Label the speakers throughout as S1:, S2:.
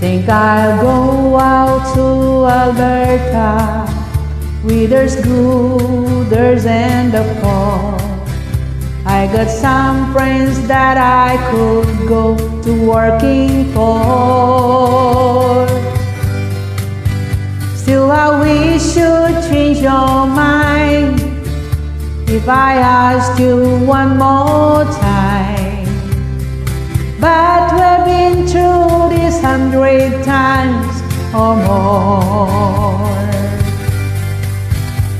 S1: Think I'll go out to Alberta, where there's gooders and the poor. I got some friends that I could go to working for. Still I wish you'd change your mind if I asked you one more time. But we've been through this 100 times or more.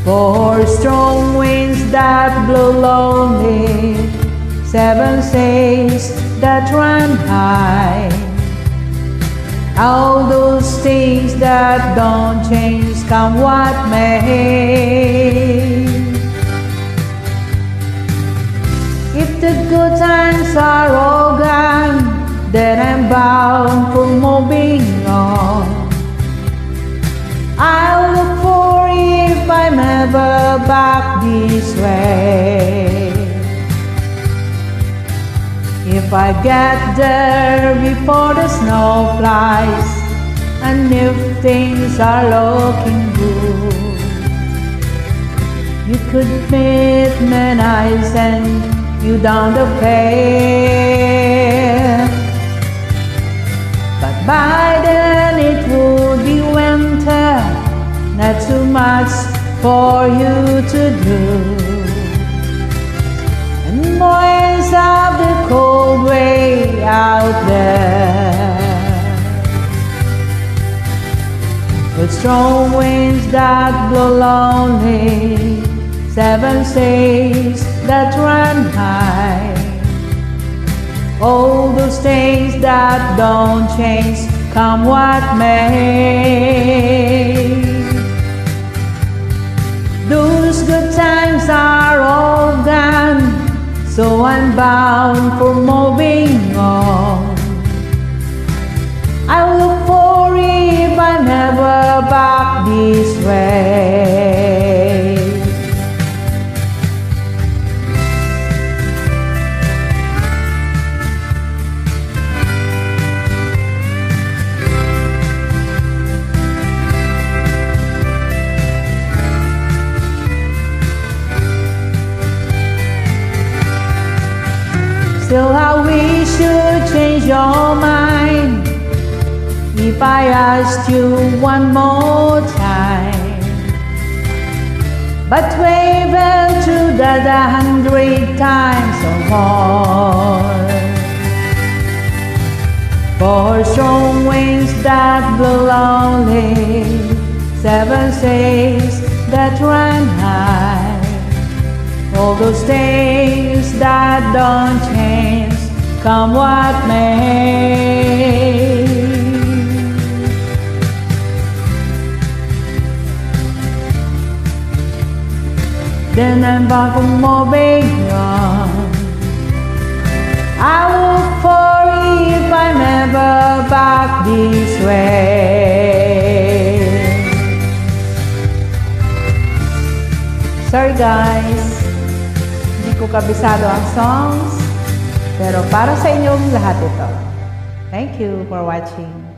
S1: 4 strong winds that blow lonely, 7 sails that run high. All those things that don't change, come what may. If the good times are all gone, then I'm bound for moving on. I'll look for if I'm ever back this way. If I get there before the snow flies, and if things are looking good, you could meet me nice and you down the fair. But by then it would be winter, not too much for you to do, and winds of the cold way out there. With strong winds that blow lonely, 7 sails that run high. All those things that don't change, come what may. Those good times are all gone, so I'm bound for moving on. I look for if I'm ever back this way. Still I wish you'd change your mind if I asked you one more time. But we've been through that 100 times or more. 4 strong winds that blow lonely, 7 sails that run high. All those things that don't change, come what may. Then I'm bound for moving on. I look for if I'm ever back this way. Sorry guys, hindi ko kabisado ang songs, pero para sa inyong lahat ito. Thank you for watching.